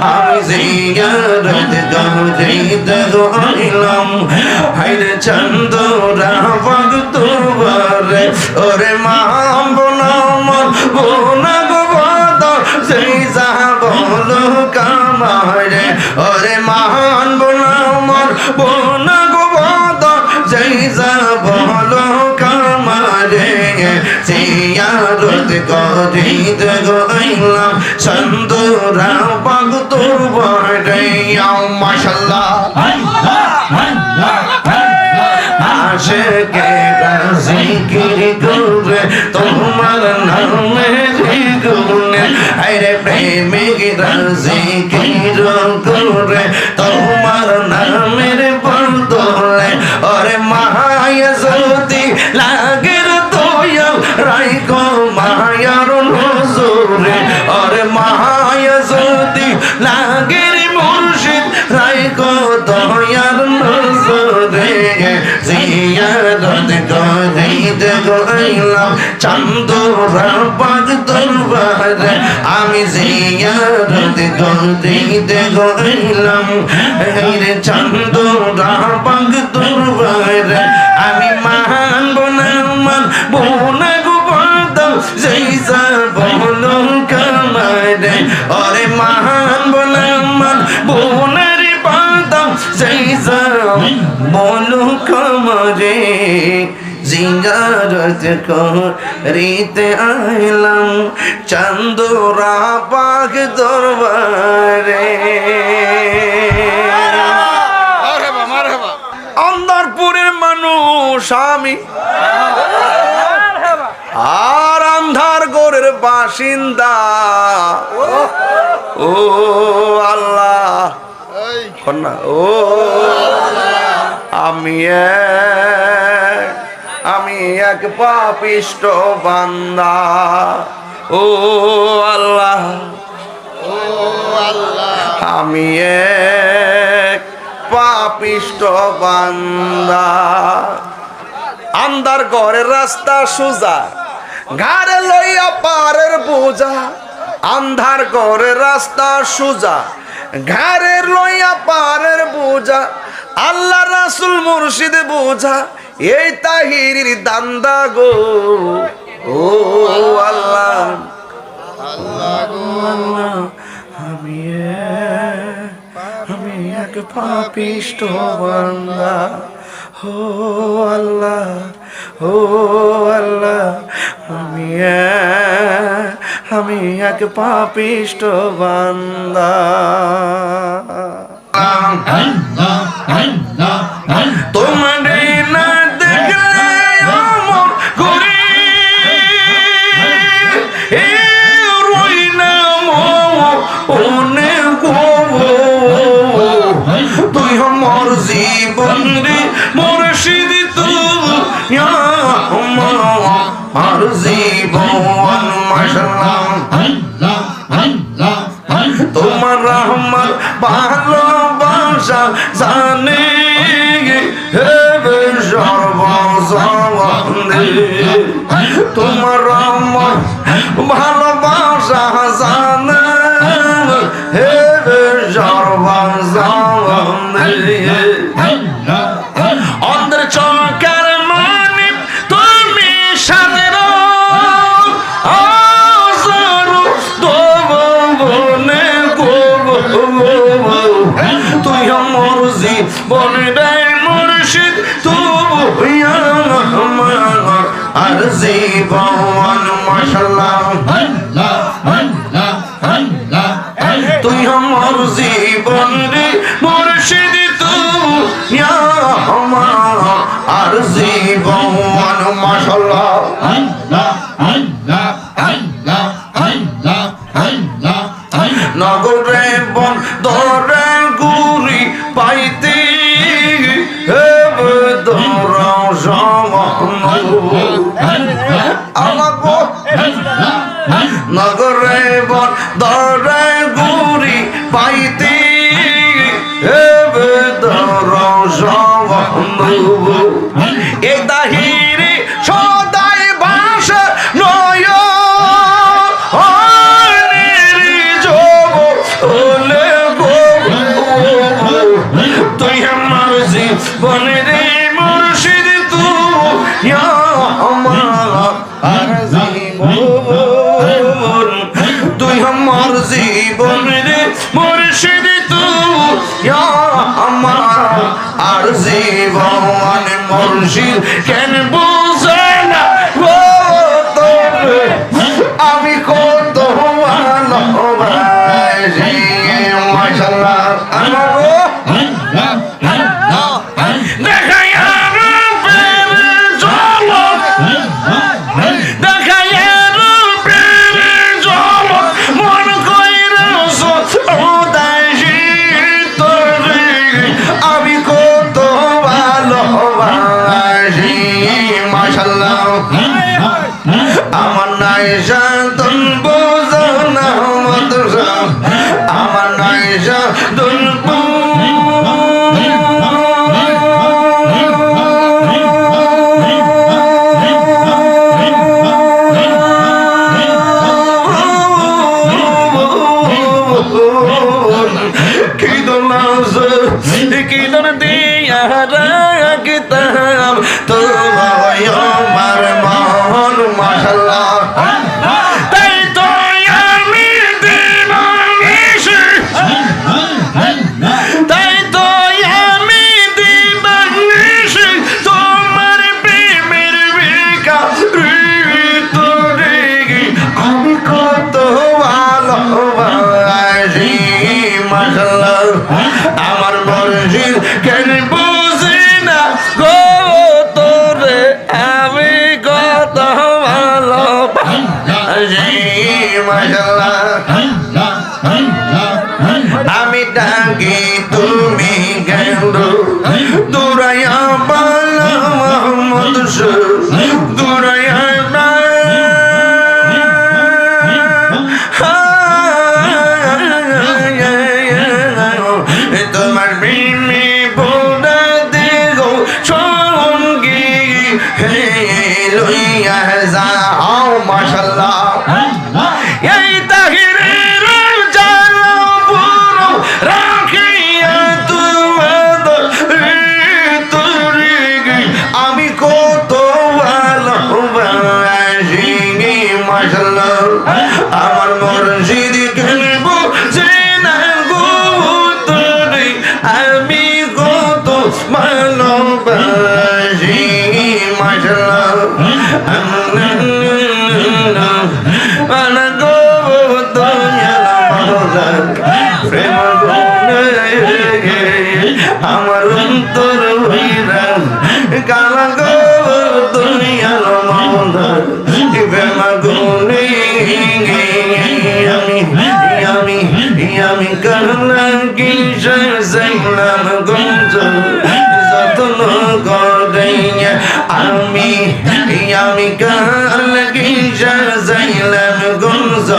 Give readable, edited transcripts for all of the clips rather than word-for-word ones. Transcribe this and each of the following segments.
আমি জিয়ারত করিতে গেলাম হাইরে চন্দরা বাগ তোরে ওরে মা বোনা মন বোনা গো বাদর সেই যা বলো কামারে ওরে মহান বোনা মন বোনা গো বাদর সেই যা বলো কামারে জিয়ারত করিতে গেলাম চন্দরা বাগ তোরে মাশাআল্লাহ আশিকে জিকির করে তোমার নামে গুনে আরে প্রেমিক জিকির করে তোমার নামের বদলে ওরে মায়া জ্যোতি লাগের দয়াল রাইকো মায়ার নজরে ওরে মায়া জ্যোতি লাগের মুর্শিদ রাইকো দয়ার নজরে জিয়ারত করিতে গেলাম চন্দরা বাগ দরবারে আমি জিয়ারত করিতে গেলাম রে চন্দরা বাগ দরবারে আমি মানব না মানব না গো বাদল যেই যা বলো কামারে ওরে মানব না মানব না রে বাদল যেই যা বলো কামারে জিয়ারত করিতে আইলাম চন্দরা বাগ দরবারে অন্দরপুরের মানুষ আমি আর আন্ধার গোরের বাসিন্দা ও আল্লাহ ও আমি এক পাপিষ্ট বান্দা ও আল্লাহ আমি এক পাপিষ্ট বান্দা আন্ধার ঘরের রাস্তা সোজা ঘাড়ে লইয়া পারের বোঝা আন্ধার ঘরের রাস্তা সোজা ঘাড়ে লইয়া পারের বোঝা আল্লাহ রাসূল মুর্শিদ বোঝা এই তাহিরির দান্দা গো ও আল্লাহ আল্লাহ গো আল্লাহ আমি এক পাপিষ্ট বান্দা ও আল্লাহ আমি এক পাপিষ্ট বান্দা তোমারে না দেখলে অমর করি রই না মনে তুই আমার জীবন রে মুর্শিদ তুই আমার জীবন মাশাআল্লাহ তোমার রহমত ভালোবাসা জানে তোমার রহমত ভালোবাসা জানে হে অন্ধের চকার মানে তুমি সাদের তুই আমার জীবন মুর্শিদ তুই আর জীবন মাশাআল্লাহ তুই আমার জীবন রে মুর্শিদ তুই আমার আর জীবন মাশাআল্লাহ নগরে বন ধরে গুরি পাইতে নগরে বন ধরে গুরি পাইতে এ দাহিরে সদাই বাসা নয় জব ওলে তুই আমার জীবনের মুর্শিদ তুই আমার জীবন তুই আমার জীবনের মুর্শিদ তুই আমার আর জীবন মুর্শিদ কেন বুঝে না ও তোরে আমি কত ভালোবাসি মাশাআল্লাহ আমার নাই শান্তন বোঝানা মত আমার নাই শান্তন কি দর দিয়া রাখতাম তোমায় আমার মন মাশাআল্লাহ তাই তো আমি দিবানিশি তাই তো আমি দিবানিশি তোমার প্রেমের ভিতরে আমি কত ভালোবাসি মাশাআল্লাহ আমার মুর্শিদ কেন বুঝি না গো তোরে আমি কত ভালোবাসি মাশাআল্লাহ আমি ডাকি তুমি কেন দূরাইয়া পালা মোহাম্মদ দূরাইয়া তোমার প্রেমে বোনা দেগো সঙ্গী লইয়া যাও মাশাআল্লাহ এই তাহিরের জালা পুরো রাখিয়া তোমাদের তোরে আমি কত ভালোবাসি মাশাআল্লাহ আমার মুর্শিদ কেন বুঝে না গো তোরে আমি কত ভালোবাসি মাশাআল্লাহ আনা গো দয়াল প্রেম আমার অন্তর হইরা কালা গো দয়াল মাওলা প্রেম গুনে আমি কালা কিশোর যাইলাম গঞ্জ যত্ন করে আমি কালা কিশোর যাইলাম গঞ্জ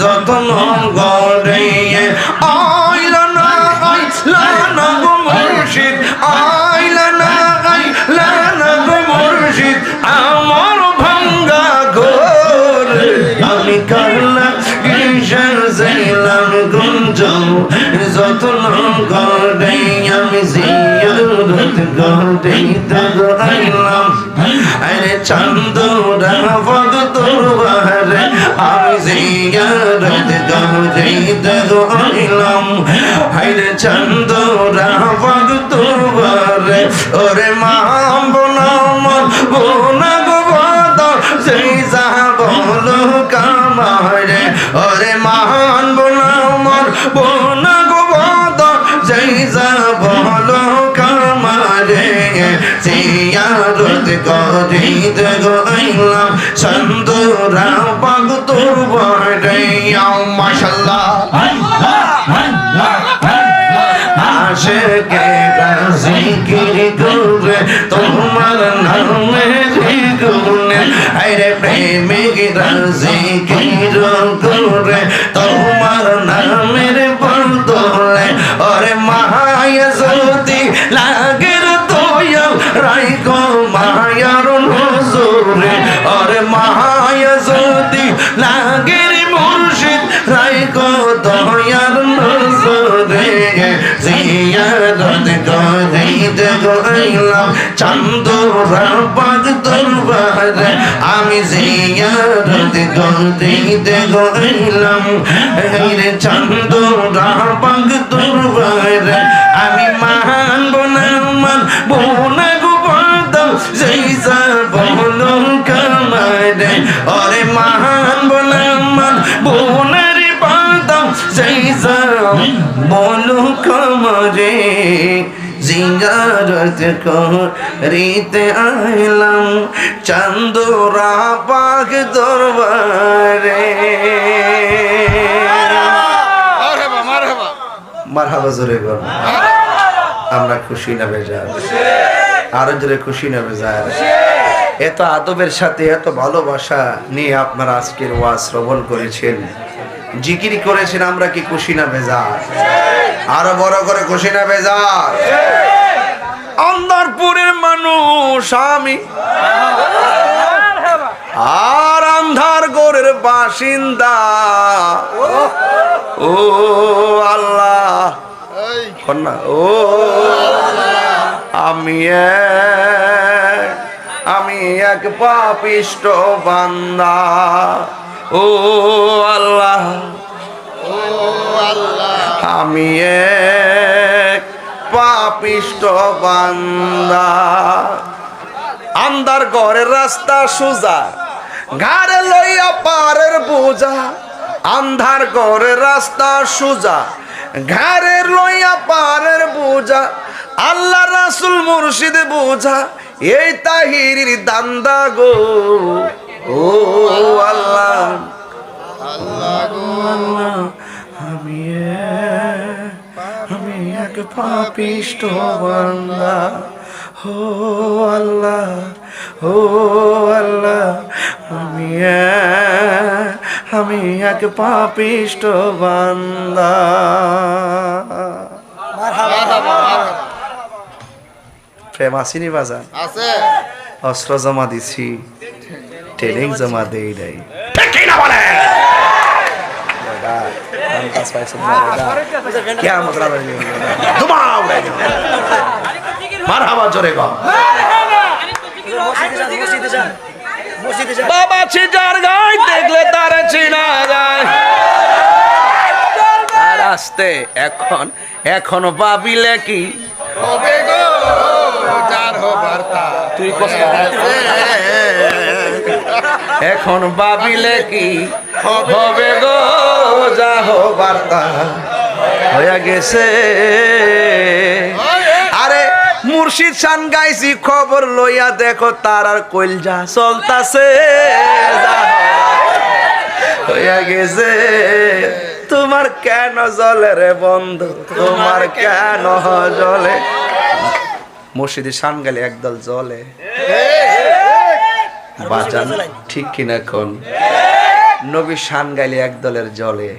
যত্ন করে আইলা না গো মুর্শিদ আইলা না গো মুর্শিদ আমার ভাঙ্গা ঘর আমি কালা কিশোর যাইলাম গঞ্জ যত্ন করে আমি জিয়ারত করে আইলাম আরে চান্দরা পদ তোরবারে আমি জিয়ারত করে আইলাম আরে চান্দরা পদ তোরবারে ওরে মা বোনা গো বদ সেই যা বলো কামারে ওরে মহান বোনা গো বদ সেই যা বলো কামারে জিয়ারত করিতে আইলাম চান্দরা পদ তোরবারে মাশাআল্লাহ আশিকে জিকির করে তোমার নামে গুনে আরে প্রেমিক জিকির করে তোমার নামের বদলে ওরে মায়া যদি লাগের দয়াল রাইকো মায়ার নজরে ওরে মায়া যদি লাগের মুর্শিদ রাইকো চান্দরা পাক দরবারে আমি জিয়ারত করতে গেলাম রে চান্দরা পাক দরবারে আমি মানব না গো বাদা জৈসা বলো কামারে ওরে মানব না বোনারে বাদা জৈসা বলো কামারে জিয়ারত করিতে আইলাম চান্দরা পাক দরবারে মারহাবা জোরে বল আমরা খুশি না বেজার আরো জোরে খুশি না বেজার এত আদবের সাথে এত ভালোবাসা নিয়ে আপনারা আজকের ওয়াজ শ্রবণ করেছেন জিকির করেছেন আমরা কি খুশি না বেজার আরো বড় করে খুশি না বেজার অন্ধরপুরের মানুষ আমি আর অন্ধরগড়ের বাসিন্দা ও আল্লাহ কন্যা ও আমি এক পাপিষ্ট বান্দা ও আল্লাহ আমি এক পাপিষ্ট বান্দা আন্ধার ঘরের রাস্তা সোজা ঘাড়ে লইয়া পারের বোঝা আন্ধার ঘরের রাস্তা সোজা ঘাড়ে লইয়া পারের বোঝা আল্লাহ রাসূল মুর্শিদ বোঝা এই তাহিরির দান্দা গো ও আল্লাহ আল্লাহ গো আল্লাহ আমি এক পাপিষ্ট বান্দা ও আল্লাহ আমি এক পাপিষ্ট বান্দা প্রেম আসিনি বাজার আছে অস্ত্র জমা দিছি ট্রেনিং জমা দেই নাই ঠিক না বলে মারহাবা জোরে গো বাবা চিজার গায় দেখলে তার চিনা যায় আর আসতে এখন ভাবিলে কি হবে গো যার হবার তা তুই কষ্ট এখন ভাবিলে কি হবে গো যা হবার তা হয়ে গেছে আরে মুর্শিদ শান গাইছি খবর লইয়া দেখো তার আর কইলজা চলতাছে হইয়া গেছে তোমার কেন জলে রে বন্ধু তোমার কেন জলে মুর্শিদের শান গাইলে একদল জলে বাজান ঠিক কিনা কোন নবী শান গাইলে একদলের জলে